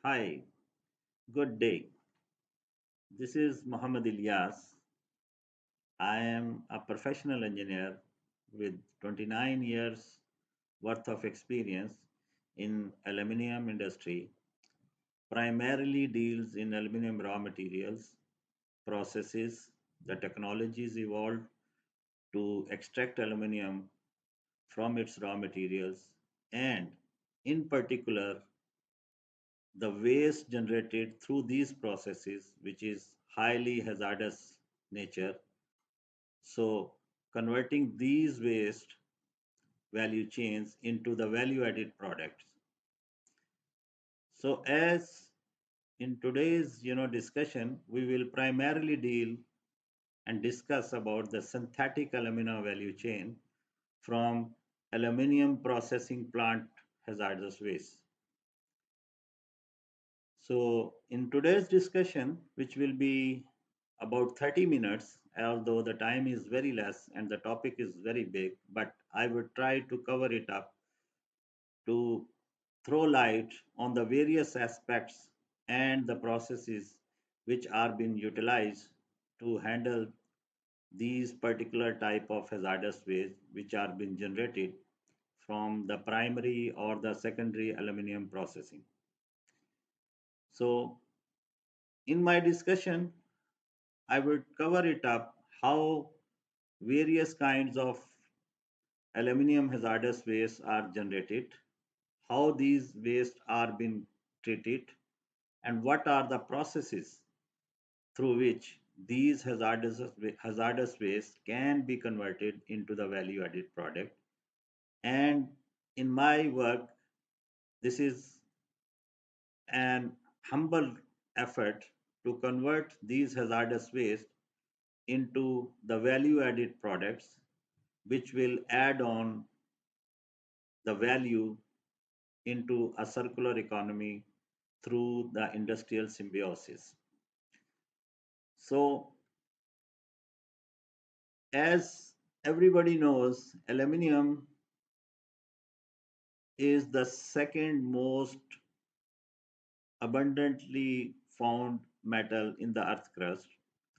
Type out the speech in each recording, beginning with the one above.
Hi, good day. This is Muhammad Ilyas. I am a professional engineer with 29 years worth of experience in aluminium industry, primarily deals in aluminium raw materials, processes, the technologies evolved to extract aluminium from its raw materials, and in particular, the waste generated through these processes, which is highly hazardous nature. So converting these waste value chains into the value added products. So as in today's discussion, we will primarily deal and discuss about the synthetic alumina value chain from aluminium processing plant hazardous waste. So in today's discussion, which will be about 30 minutes, although the time is very less and the topic is very big, but I would try to cover it up to throw light on the various aspects and the processes which are being utilized to handle these particular type of hazardous waste which are being generated from the primary or the secondary aluminum processing. So in my discussion, I would cover it up how various kinds of aluminum hazardous waste are generated, how these waste are being treated, and what are the processes through which these hazardous waste can be converted into the value added product. And in my work, this is an humble effort to convert these hazardous waste into the value added products which will add on the value into a circular economy through the industrial symbiosis. So, as everybody knows, aluminium is the second most abundantly found metal in the earth crust,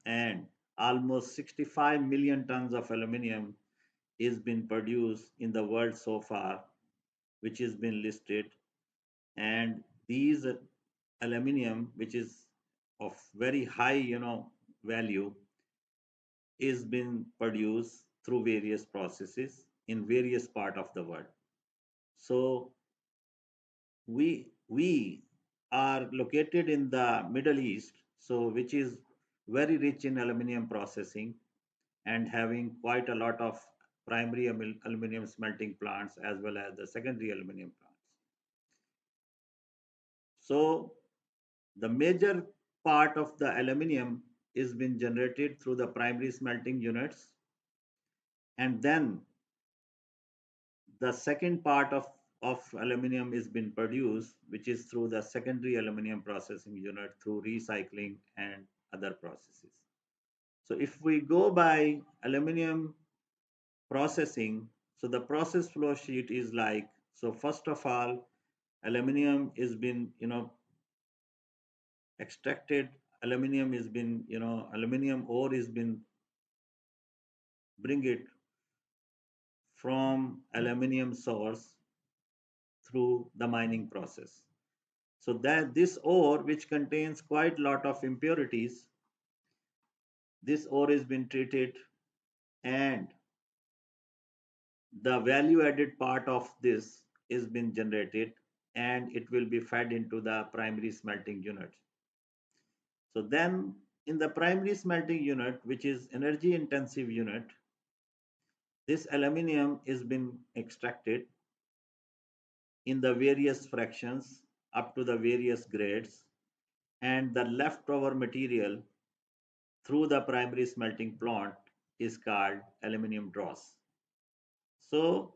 and almost 65 million tons of aluminium is been produced in the world so far, which has been listed. And these aluminium, which is of very high value, is being produced through various processes in various part of the world. So we are located in the Middle East, so which is very rich in aluminium processing and having quite a lot of primary aluminium smelting plants as well as the secondary aluminium plants. So the major part of the aluminium is being generated through the primary smelting units, and then the second part of aluminium is being produced, which is through the secondary aluminium processing unit through recycling and other processes. So if we go by aluminium processing, so the process flow sheet is like, so first of all, aluminium is been, extracted, aluminium is been, aluminium ore is been bring it from aluminium source through the mining process. So that this ore, which contains quite a lot of impurities, this ore has been treated, and the value added part of this is been generated, and it will be fed into the primary smelting unit. So then in the primary smelting unit, which is energy intensive unit, this aluminium is been extracted in the various fractions up to the various grades, and the leftover material through the primary smelting plant is called aluminium dross. So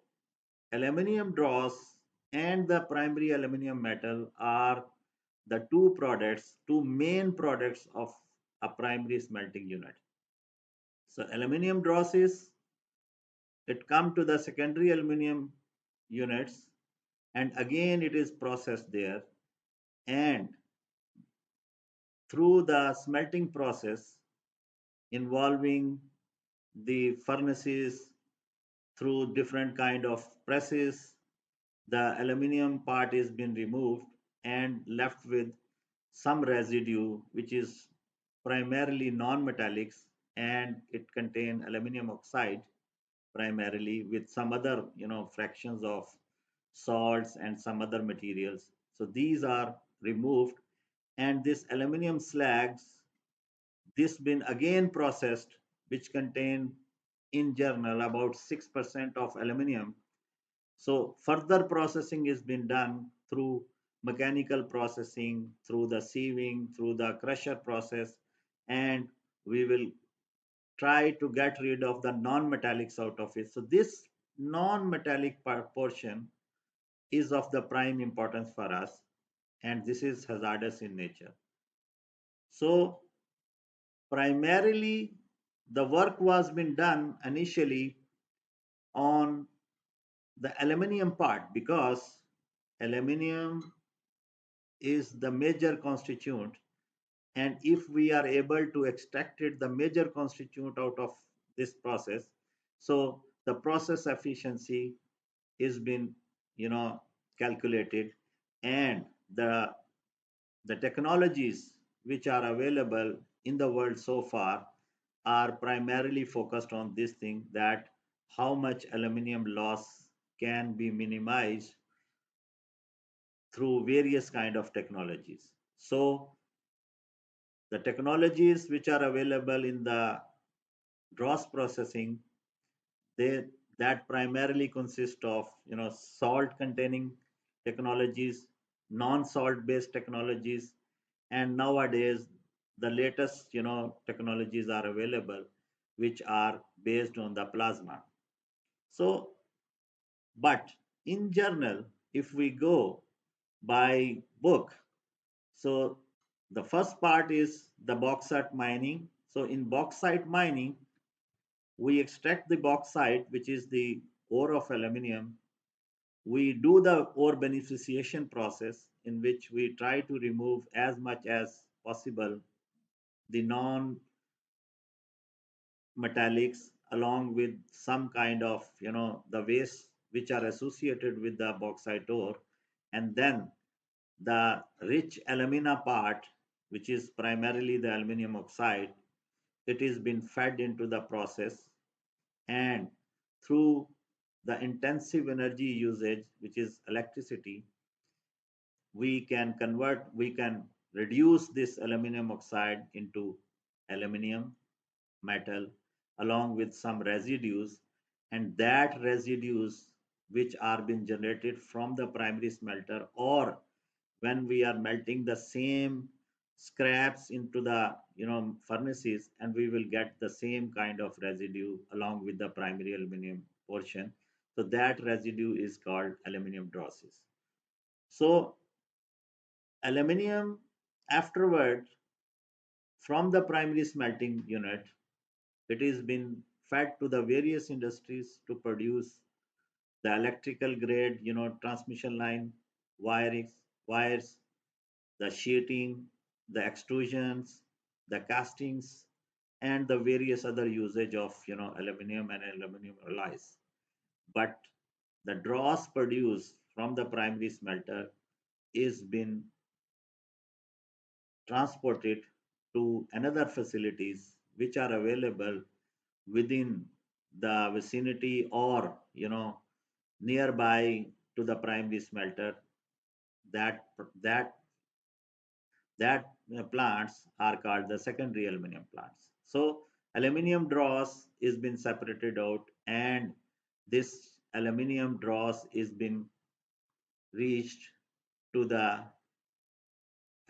aluminium dross and the primary aluminium metal are the two main products of a primary smelting unit. So aluminium dross is, it come to the secondary aluminium units, and again it is processed there, And through the smelting process involving the furnaces through different kind of presses, the aluminium part is been removed and left with some residue which is primarily non-metallics, and it contain aluminum oxide primarily with some other fractions of salts and some other materials. So these are removed, and this aluminum slags, this been again processed, which contain in general about 6% of aluminum. So further processing is being done through mechanical processing, through the sieving, through the crusher process, and we will try to get rid of the non-metallics out of it. So this non-metallic portion is of the prime importance for us, and this is hazardous in nature. So primarily the work was been done initially on the aluminium part, because aluminium is the major constituent, and if we are able to extract it the major constituent out of this process, so the process efficiency is been calculated, and the technologies which are available in the world so far are primarily focused on this thing, that how much aluminum loss can be minimized through various kind of technologies. So the technologies which are available in the Dross processing, they that primarily consist of salt containing technologies, non-salt based technologies, and nowadays the latest technologies are available which are based on the plasma. So, but in general, if we go by book, so the first part is the bauxite mining. So in bauxite mining, we extract the bauxite, which is the ore of aluminium. We do the ore beneficiation process, in which we try to remove as much as possible the non metallics, along with some kind of the waste which are associated with the bauxite ore, and then the rich alumina part, which is primarily the aluminum oxide, it is been fed into the process, and through the intensive energy usage, which is electricity, we can reduce this aluminum oxide into aluminum metal along with some residues, and that residues which are being generated from the primary smelter, or when we are melting the same scraps into the furnaces, and we will get the same kind of residue along with the primary aluminum portion. So that residue is called aluminum drosses. So aluminium afterward, from the primary smelting unit, it is been fed to the various industries to produce the electrical grade transmission line wires, the sheeting, the extrusions, the castings, and the various other usage of aluminum and aluminum alloys. But the dross produced from the primary smelter is been transported to another facilities which are available within the vicinity, or nearby to the primary smelter. That that that plants are called the secondary aluminum plants. So aluminum dross is been separated out, and this aluminum dross is been reached to the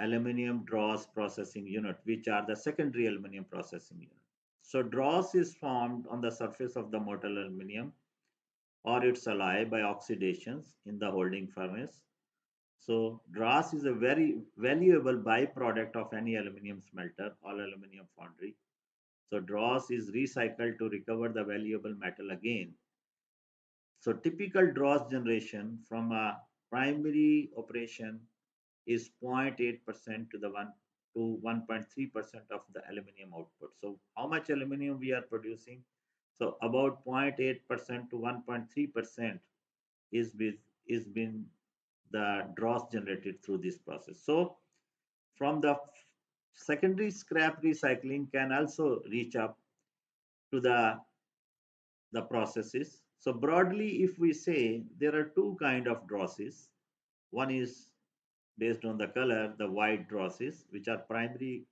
aluminum dross processing unit, which are the secondary aluminum processing unit. So dross is formed on the surface of the molten aluminum or its alloy by oxidations in the holding furnace. So dross is a very valuable byproduct of any aluminum smelter or aluminum foundry. So dross is recycled to recover the valuable metal again. So typical dross generation from a primary operation is 0.8% to the 1 to 1.3% of the aluminum output. So how much aluminum we are producing? So about 0.8% to 1.3% is been the dross generated through this process. So from the secondary scrap recycling can also reach up to the processes. So broadly, if we say there are two kind of drosses, one is based on the color, the white drosses, which are primary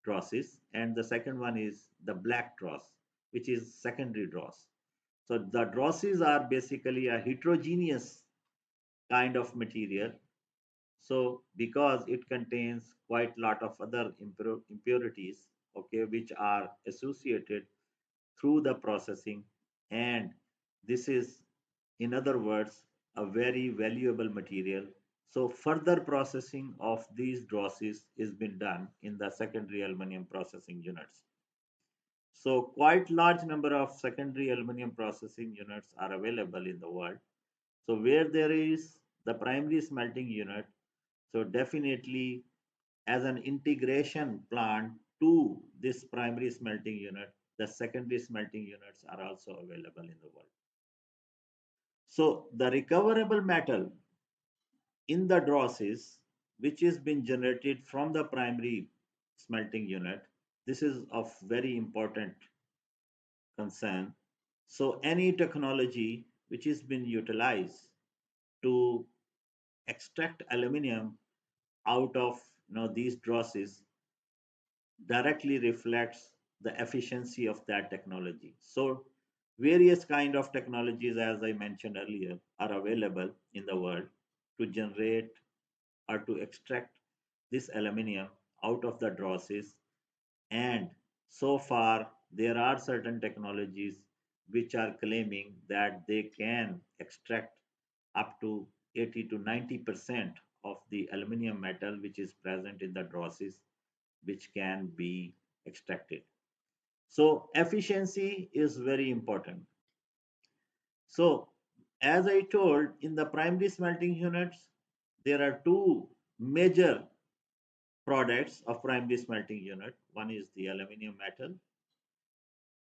drosses, and the second one is the black dross, which is secondary dross. So the drosses are basically a heterogeneous kind of material. So because it contains quite a lot of other impurities, okay, which are associated through the processing, and this is, in other words, a very valuable material. So further processing of these drosses is been done in the secondary aluminum processing units. So quite large number of secondary aluminum processing units are available in the world. So where there is the primary smelting unit, so definitely as an integration plant to this primary smelting unit, the secondary smelting units are also available in the world. So the recoverable metal in the drosses, which is being generated from the primary smelting unit, this is of very important concern. So any technology which is being utilized to extract aluminium out of these drosses directly reflects the efficiency of that technology. So various kind of technologies, as I mentioned earlier, are available in the world to generate or to extract this aluminium out of the drosses. And so far, there are certain technologies which are claiming that they can extract up to 80 to 90% of the aluminium metal which is present in the drosses, which can be extracted. So efficiency is very important. So as I told, in the primary smelting units, there are two major products of primary smelting unit. One is the aluminum metal,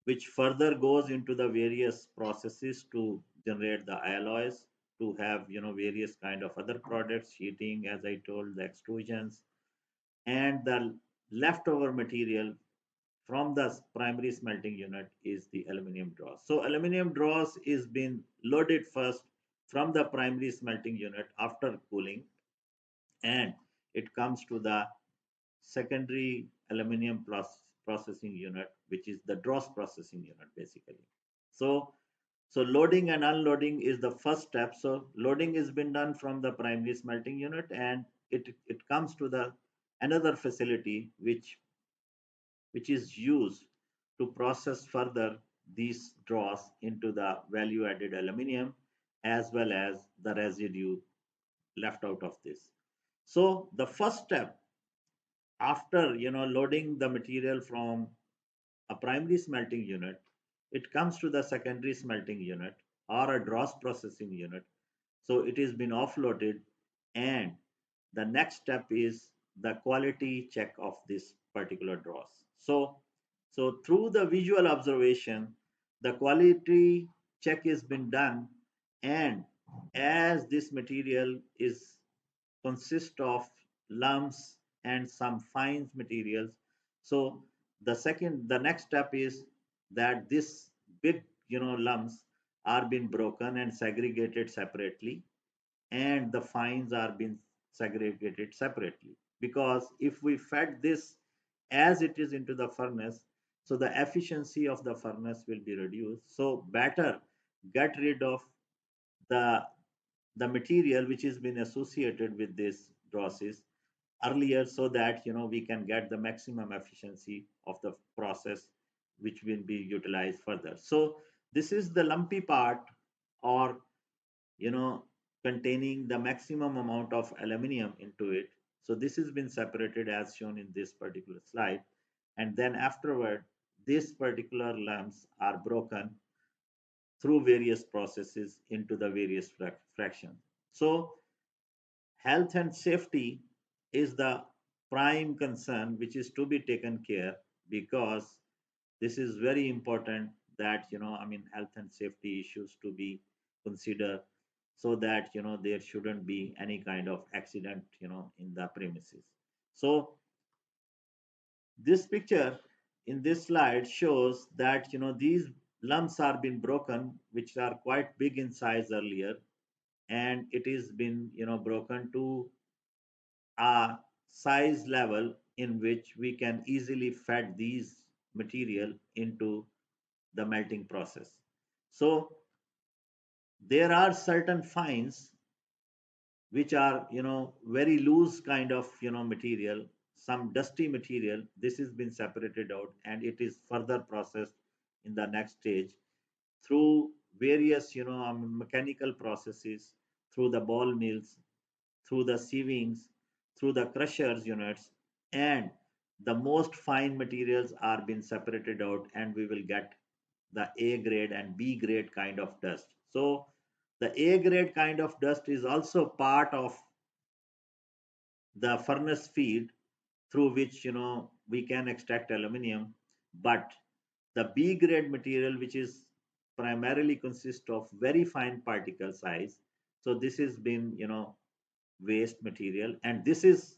which further goes into the various processes to generate the alloys, to have various kind of other products, heating, as I told, the extrusions, and the leftover material from the primary smelting unit is the aluminum dross. So aluminum dross is being loaded first from the primary smelting unit after cooling, and it comes to the secondary aluminum processing unit, which is the dross processing unit basically. So so loading and unloading is the first step. So loading has been done from the primary smelting unit, and it comes to the another facility which is used to process further these dross into the value added aluminium as well as the residue left out of this. So the first step after loading the material from a primary smelting unit, it comes to the secondary smelting unit or a dross processing unit. So it is been offloaded, and the next step is the quality check of this particular dross. So through the visual observation, the quality check has been done, and as this material is consist of lumps and some fine materials. So the next step is that this big lumps are being broken and segregated separately, and the fines are being segregated separately, because if we fed this as it is into the furnace, so the efficiency of the furnace will be reduced. So better get rid of the the material which has been associated with this process earlier, so that we can get the maximum efficiency of the process which will be utilized further. So this is the lumpy part, or you know containing the maximum amount of aluminium into it. So this has been separated as shown in this particular slide, and then afterward these particular lumps are broken through various processes into the various fractions. So health and safety is the prime concern which is to be taken care, because this is very important that I mean health and safety issues to be considered, so that there shouldn't be any kind of accident in the premises. So this picture in this slide shows that these lumps are been broken, which are quite big in size earlier, and it is been broken to a size level in which we can easily fed these material into the melting process. So there are certain fines which are very loose kind of material, some dusty material. This has been separated out and it is further processed in the next stage through various mechanical processes, through the ball mills, through the sievings, through the crushers units, and the most fine materials are being separated out, and we will get the A grade and B grade kind of dust. So the A grade kind of dust is also part of the furnace feed through which we can extract aluminium. But the B grade material, which is primarily consist of very fine particle size, so this has been waste material, and this is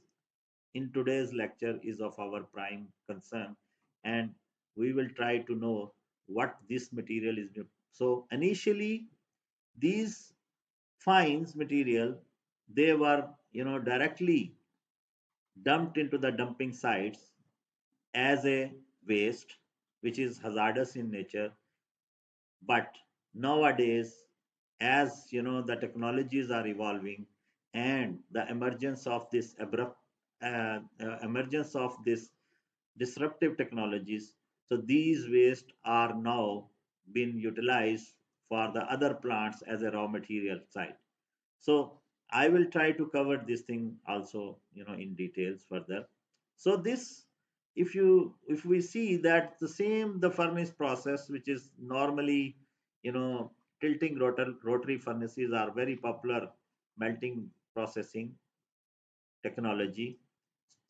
in today's lecture is of our prime concern, and we will try to know what this material is. So initially these fines material, they were directly dumped into the dumping sites as a waste which is hazardous in nature. But nowadays, as the technologies are evolving and the emergence of this abrupt emergence of this disruptive technologies, so these waste are now being utilized for the other plants as a raw material site. So I will try to cover this thing also, in details further. So this, if we see that the same the furnace process, which is normally, you know, tilting rotary furnaces are very popular melting processing technology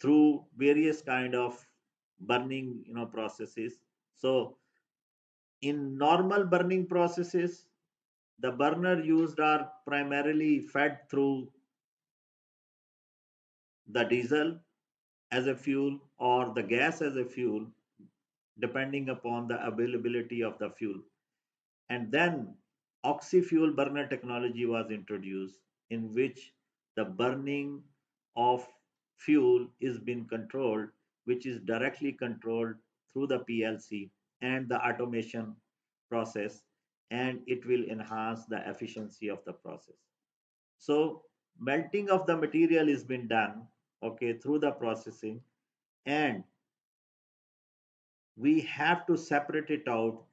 through various kind of burning, processes. So in normal burning processes, the burner used are primarily fed through the diesel as a fuel or the gas as a fuel, depending upon the availability of the fuel. And then oxy-fuel burner technology was introduced, in which the burning of fuel is being controlled, which is directly controlled through the PLC and the automation process, and it will enhance the efficiency of the process. So melting of the material is being done, okay, through the processing, and we have to separate it out,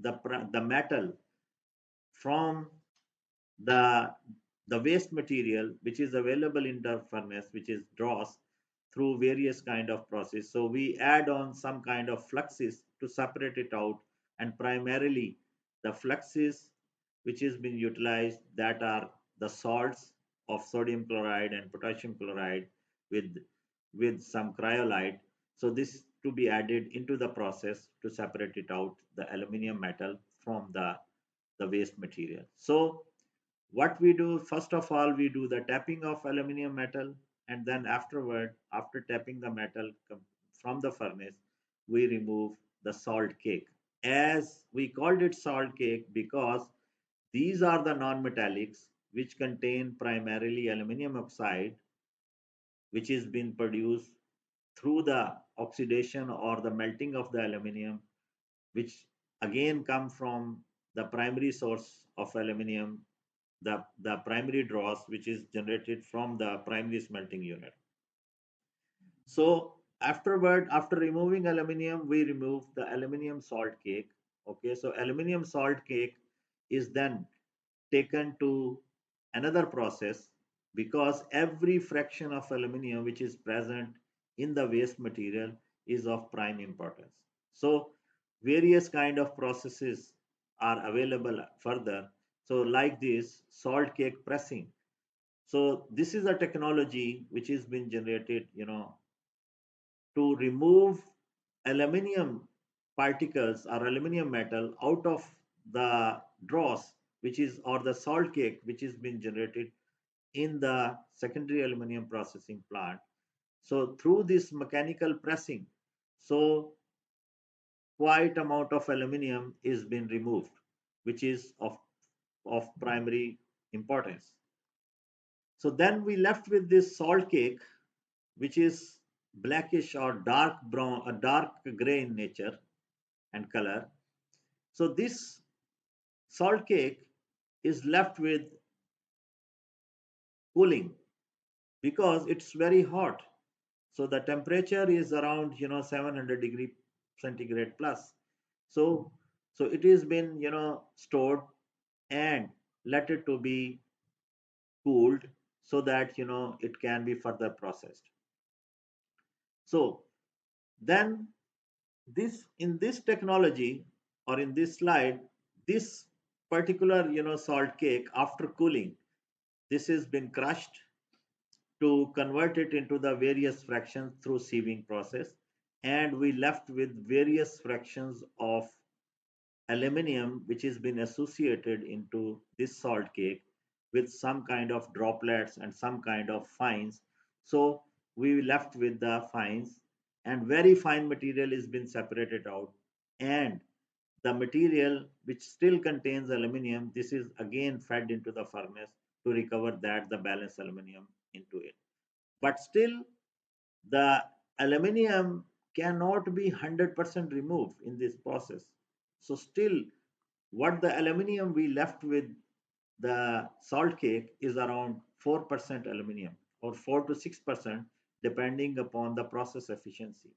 the metal from the the waste material which is available in the furnace, which is dross, through various kind of process. So we add on some kind of fluxes to separate it out, and primarily the fluxes which is being utilized, that are the salts of sodium chloride and potassium chloride with some cryolite. So this to be added into the process to separate it out, the aluminium metal from the waste material. So what we do, first of all, we do the tapping of aluminium metal, and then afterward, after tapping the metal from the furnace, we remove the salt cake. As we called it salt cake because these are the non-metallics which contain primarily aluminum oxide, which is being produced through the oxidation or the melting of the aluminium, which again come from the primary source of aluminium, the primary dross, which is generated from the primary smelting unit. So afterward, after removing aluminium, we remove the aluminium salt cake. Okay, so aluminium salt cake is then taken to another process, because every fraction of aluminium which is present in the waste material is of prime importance. So various kind of processes are available further. So like this salt cake pressing, So this is a technology which has been generated, to remove aluminium particles or aluminium metal out of the dross, which is or the salt cake, which has been generated in the secondary aluminium processing plant. So through this mechanical pressing, so quite amount of aluminium is been removed, which is of primary importance. So then we left with this salt cake, which is blackish or dark brown, a dark gray in nature and color. So this salt cake is left with cooling because it's very hot. So the temperature is around 700 degree centigrade plus. So so it is been stored and let it to be cooled so that it can be further processed. So then this in this technology or in this slide, this particular salt cake after cooling, this has been crushed to convert it into the various fractions through sieving process, and we left with various fractions of aluminium which has been associated into this salt cake with some kind of droplets and some kind of fines. So we left with the fines, and very fine material is been separated out, and the material which still contains aluminium, this is again fed into the furnace to recover that the balance aluminium into it. But still the aluminium cannot be 100% removed in this process. So still what the aluminium we left with the salt cake is around 4% aluminium or 4 to 6% depending upon the process efficiency.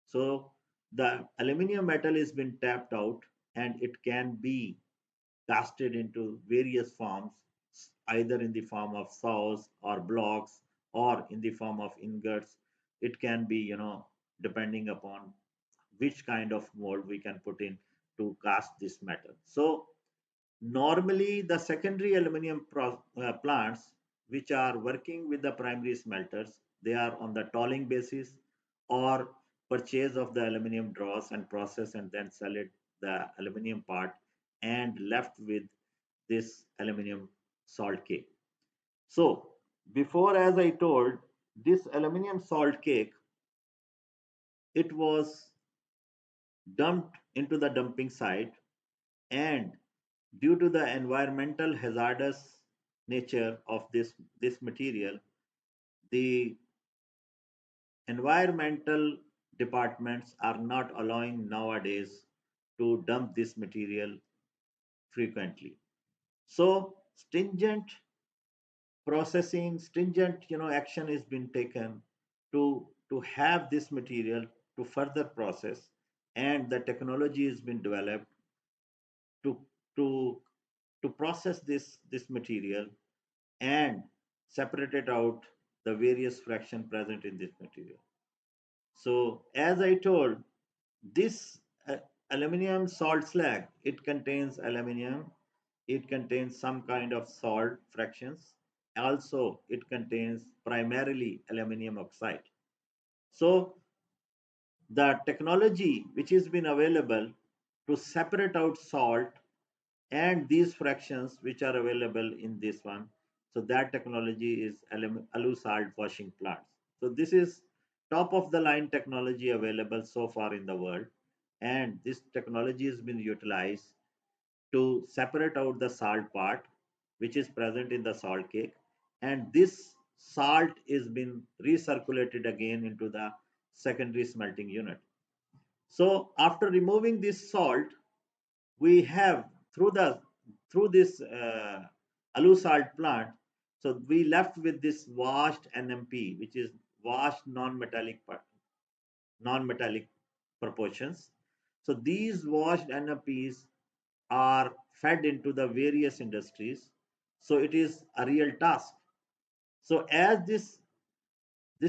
So the aluminium metal has been tapped out and it can be casted into various forms, either in the form of saws or blocks or in the form of ingots. It can be, depending upon which kind of mold we can put in to cast this metal. So normally the secondary aluminium plants which are working with the primary smelters, they are on the tolling basis or purchase of the aluminium dross and process and then sell it the aluminium part and left with this aluminium salt cake. So before, as I told, this aluminium salt cake, it was dumped into the dumping site, and due to the environmental hazardous nature of this material, the environmental departments are not allowing nowadays to dump this material frequently. So stringent action is being taken to have this material to further process, and the technology has been developed to to to process this material and separate it out the various fraction present in this material. So as I told, this aluminum salt slag, it contains aluminium, it contains some kind of salt fractions. Also, it contains primarily aluminium oxide. So the technology which has been available to separate out salt and these fractions which are available in this one, so that technology is alu salt washing plants. So this is top of the line technology available so far in the world, and this technology has been utilized to separate out the salt part which is present in the salt cake, and this salt is been recirculated again into the secondary smelting unit. So after removing this salt, we have through this alu salt plant, so we left with this washed NMP, which is washed non-metallic proportions. So these washed NMPs are fed into the various industries. So it is a real task. So as this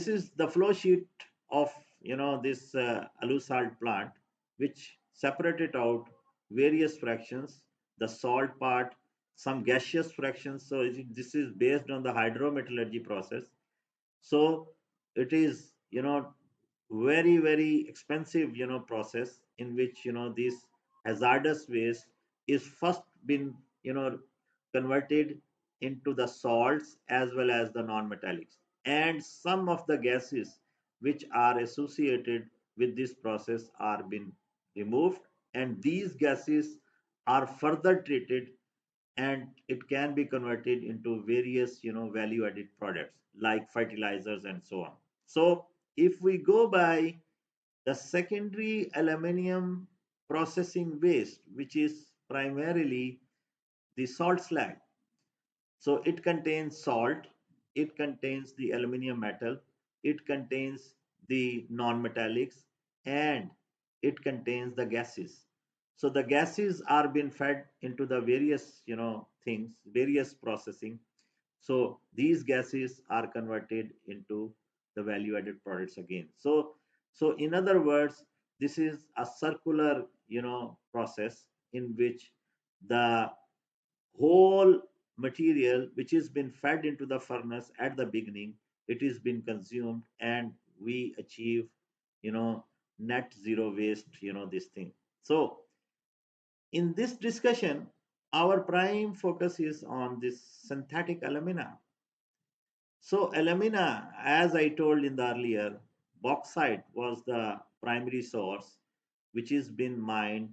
is the flow sheet of this alu salt plant, which separated out various fractions, the salt part, some gaseous fractions. So this is based on the hydrometallurgy process. So it is, very, very expensive, process in which, this hazardous waste is first been, converted into the salts as well as the non-metallics. And some of the gases which are associated with this process are been removed, and these gases are further treated, and it can be converted into various, value added products like fertilizers and so on. So if we go by the secondary aluminium processing waste, which is primarily the salt slag. So it contains salt, it contains the aluminium metal, it contains the non-metallics, and it contains the gases. So the gases are being fed into the various, things, various processing. So these gases are converted into the value-added products again. So in other words, this is a circular, process in which the whole material which has been fed into the furnace at the beginning, it is been consumed, and we achieve, you know net zero waste, this thing. So in this discussion, our prime focus is on this synthetic alumina. So alumina, as I told in the earlier, bauxite was the primary source, which has been mined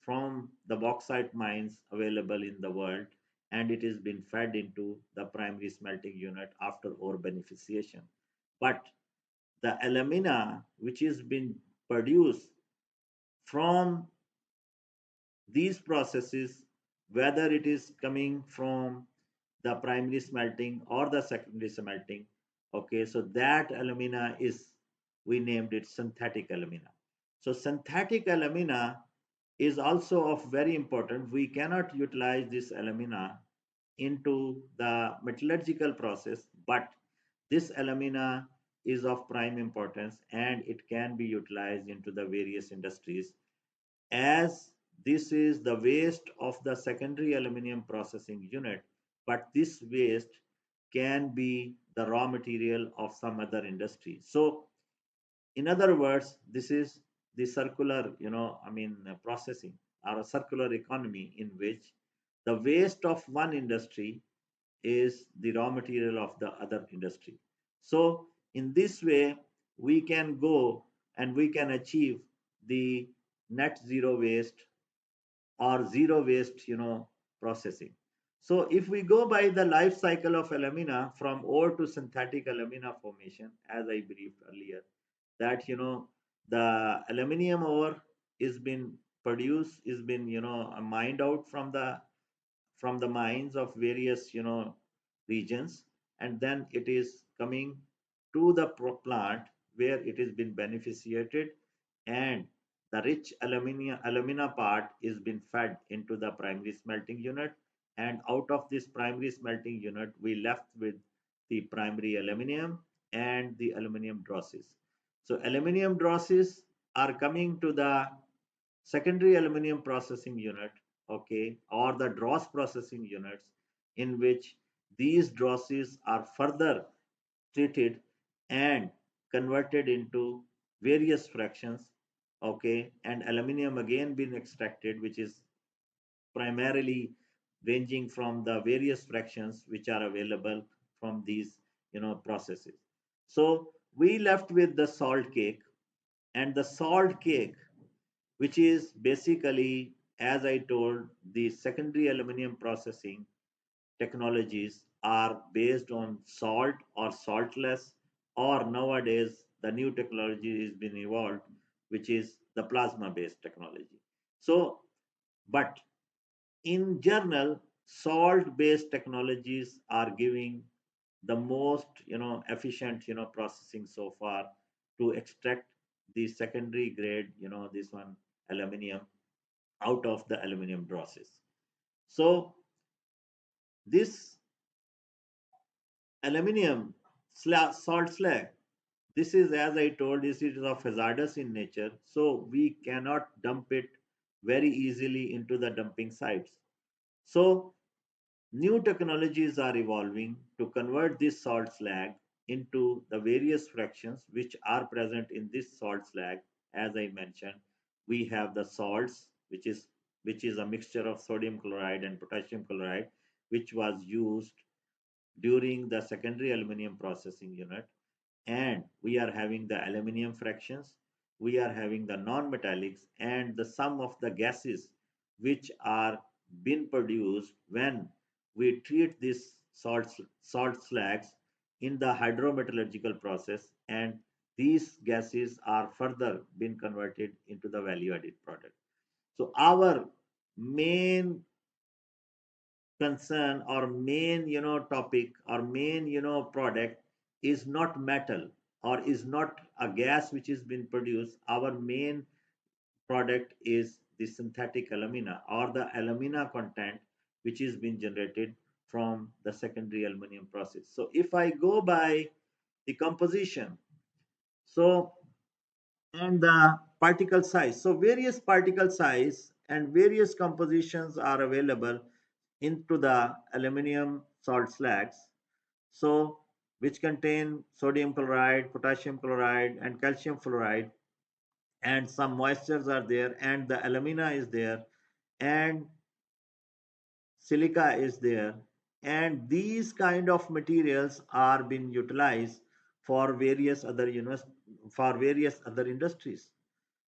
from the bauxite mines available in the world, and it has been fed into the primary smelting unit after ore beneficiation. But the alumina, which has been produced from these processes, whether it is coming from the primary smelting or the secondary smelting, okay, so that alumina is, we named it synthetic alumina. So synthetic alumina is also of very important. We cannot utilize this alumina into the metallurgical process, but this alumina is of prime importance, and it can be utilized into the various industries, as this is the waste of the secondary aluminum processing unit, but this waste can be the raw material of some other industry. So in other words, this is the circular, processing, or a circular economy in which the waste of one industry is the raw material of the other industry. So in this way, we can go and we can achieve the net zero waste or zero waste, processing. So if we go by the life cycle of alumina from ore to synthetic alumina formation, as I briefed earlier, that, the aluminium ore is been produced, is been, mined out from the mines of various, regions, and then it is coming to the plant where it has been beneficiated, and the rich alumina part is been fed into the primary smelting unit, and out of this primary smelting unit we left with the primary aluminium and the aluminium drosses. So aluminium drosses are coming to the secondary aluminum processing unit, okay, or the dross processing units, in which these drosses are further treated and converted into various fractions, okay, and aluminum again being extracted, which is primarily ranging from the various fractions which are available from these, processes. So we left with the salt cake, and the salt cake, which is basically, as I told, the secondary aluminum processing technologies are based on salt or saltless, or nowadays the new technology is being evolved, which is the plasma based technology. So, but in general, salt based technologies are giving the most, efficient, processing so far to extract the secondary grade, this one aluminium out of the aluminum drosses. So this aluminium salt slag, this is, as I told, this is of hazardous in nature, so we cannot dump it very easily into the dumping sites. So New technologies are evolving to convert this salt slag into the various fractions which are present in this salt slag. As I mentioned, we have the salts, which is a mixture of sodium chloride and potassium chloride, which was used during the secondary aluminum processing unit. And we are having the aluminium fractions, we are having the non-metallics, and the sum of the gases which are being produced when we treat these salt slags in the hydrometallurgical process, and these gases are further being converted into the value added product. So our main concern or main topic or main product is not metal or is not a gas which is being produced. Our main product is the synthetic alumina or the alumina content which is being generated from the secondary aluminum process. So if I go by the composition, so and the particle size, so various particle size and various compositions are available into the aluminum salt slags, so which contain sodium chloride, potassium chloride, and calcium fluoride, and some moistures are there, and the alumina is there, and silica is there, and these kind of materials are being utilized for various other for various other industries.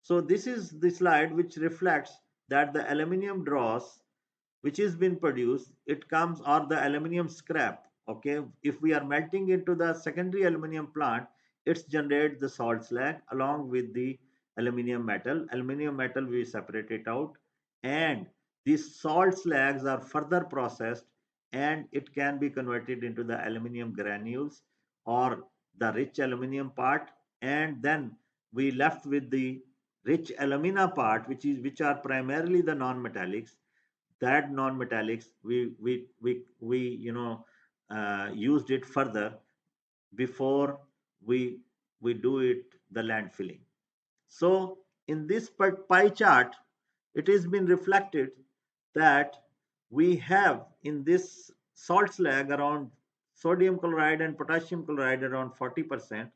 So this is the slide which reflects that the aluminium dross which is being produced, it comes, or the aluminium scrap. Okay, if we are melting into the secondary aluminium plant, it's generate the salt slag along with the aluminium metal. Aluminium metal we separate it out, and these salt slags are further processed, and it can be converted into the aluminium granules or the rich aluminium part, and then we left with the rich alumina part, which are primarily the non-metallics. That non-metallics we used it further before we we do it the landfilling. So in this pie chart, it has been reflected that we have in this salt slag around sodium chloride and potassium chloride around 40%,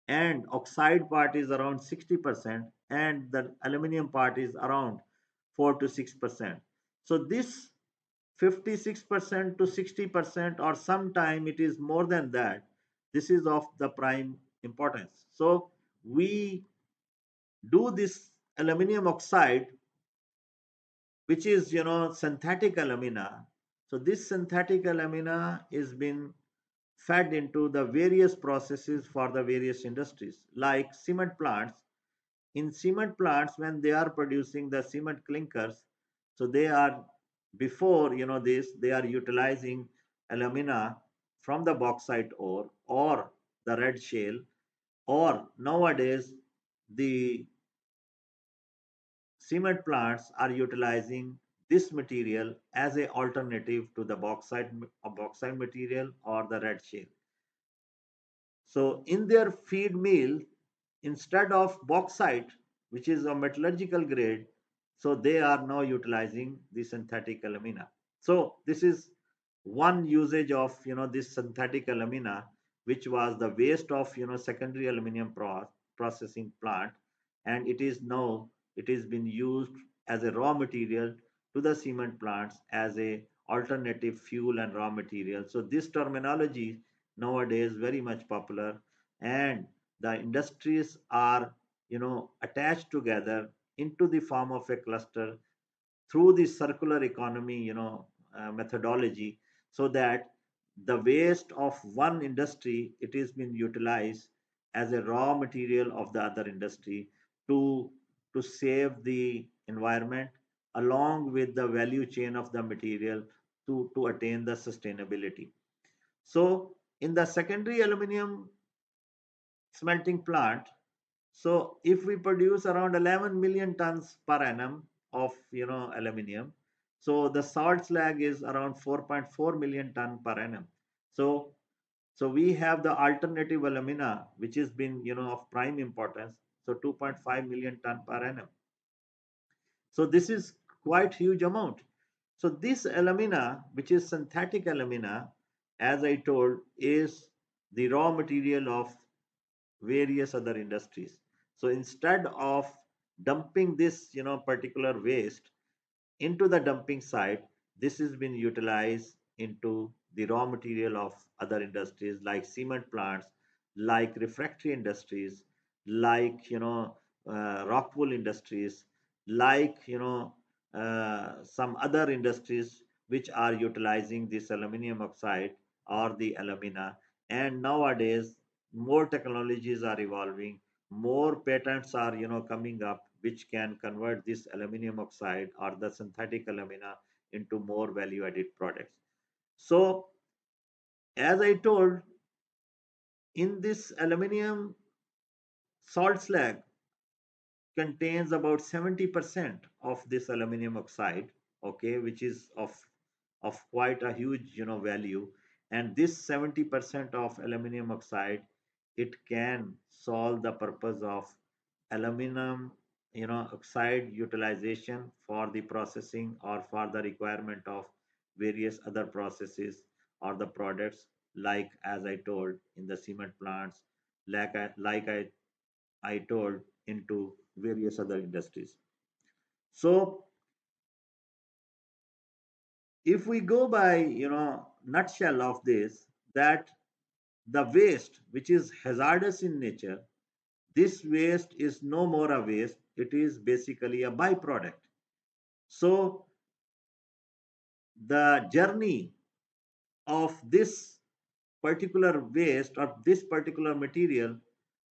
and oxide part is around 60%, and the aluminum part is around 4 to 6%. So this 56% to 60%, or sometime it is more than that, this is of the prime importance. So we do this aluminum oxide, which is synthetic alumina. So this synthetic alumina is been fed into the various processes for the various industries like cement plants. In cement plants, when they are producing the cement clinkers, so they are, before this, they are utilizing alumina from the bauxite ore or the red shale, or nowadays the cement plants are utilizing this material as a alternative to the bauxite material or the red shale. So in their feed meal, instead of bauxite, which is a metallurgical grade, so they are now utilizing the synthetic alumina. So this is one usage of this synthetic alumina, which was the waste of secondary aluminum processing plant, and it is now, it is been used as a raw material to the cement plants as a alternative fuel and raw material. So this terminology nowadays very much popular, and the industries are attached together into the form of a cluster through the circular economy methodology, so that the waste of one industry, it is being utilized as a raw material of the other industry to save the environment along with the value chain of the material to attain the sustainability. So in the secondary aluminum smelting plant, so if we produce around 11 million tons per annum of aluminium, so the salt slag is around 4.4 million ton per annum. So we have the alternative alumina, which has been of prime importance. So 2.5 million ton per annum. So this is quite huge amount. So this alumina, which is synthetic alumina, as I told, is the raw material of various other industries. So instead of dumping this, particular waste into the dumping site, this has been utilized into the raw material of other industries like cement plants, like refractory industries, like rock wool industries, like some other industries which are utilizing this aluminum oxide or the alumina. And nowadays, more technologies are evolving, more patents are coming up which can convert this aluminum oxide or the synthetic alumina into more value added products. So as I told, in this aluminum, salt slag contains about 70% of this aluminum oxide, okay, which is of quite a huge value. And this 70% of aluminum oxide, it can solve the purpose of aluminum oxide utilization for the processing or for the requirement of various other processes or the products, like as I told in the cement plants, like I told into various other industries. So if we go by nutshell of this, that the waste which is hazardous in nature, this waste is no more a waste, it is basically a byproduct. So the journey of this particular waste or this particular material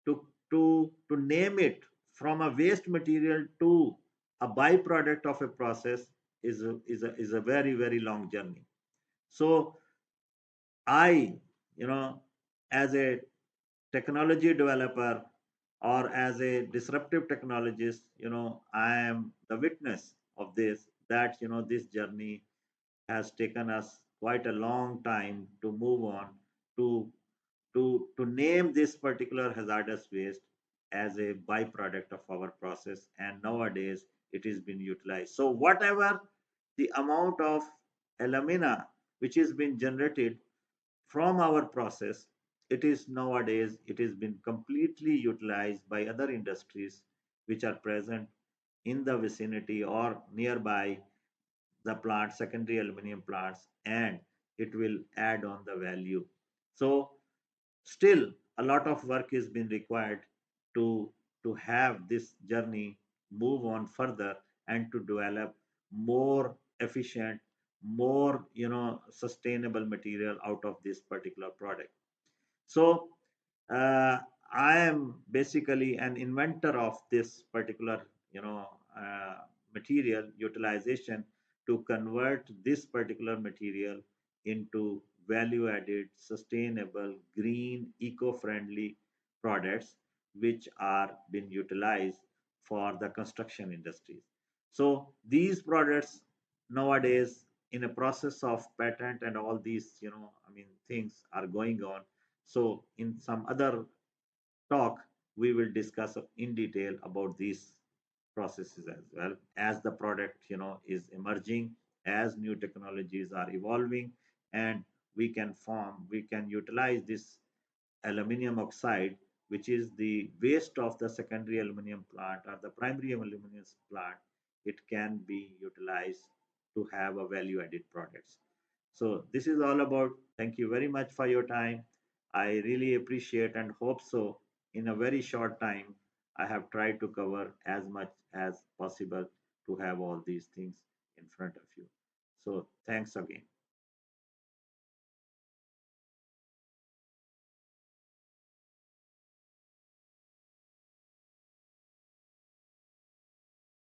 to name it from a waste material to a byproduct of a process is a very very long journey. So I, as a technology developer or as a disruptive technologist, I am the witness of this, that this journey has taken us quite a long time to move on to to name this particular hazardous waste as a byproduct of our process, and nowadays it is being utilized. So whatever the amount of alumina which is being generated from our process, it is nowadays it has been completely utilized by other industries which are present in the vicinity or nearby the plant, secondary aluminum plants, and it will add on the value. So still a lot of work is being required to to have this journey move on further and to develop more efficient, more sustainable material out of this particular product. So uh, I am basically an inventor of this particular, uh, material utilization to convert this particular material into value-added, sustainable, green, eco-friendly products, which are being utilized for the construction industries. So these products nowadays in a process of patent and all these, I mean, things are going on. So in some other talk, we will discuss in detail about these processes as well, as the product is emerging, as new technologies are evolving, and we can utilize this aluminum oxide, which is the waste of the secondary aluminum plant or the primary aluminum plant. It can be utilized to have a value added products. So this is all about. Thank you very much for your time. I really appreciate and hope so. In a very short time, I have tried to cover as much as possible to have all these things in front of you. So thanks again.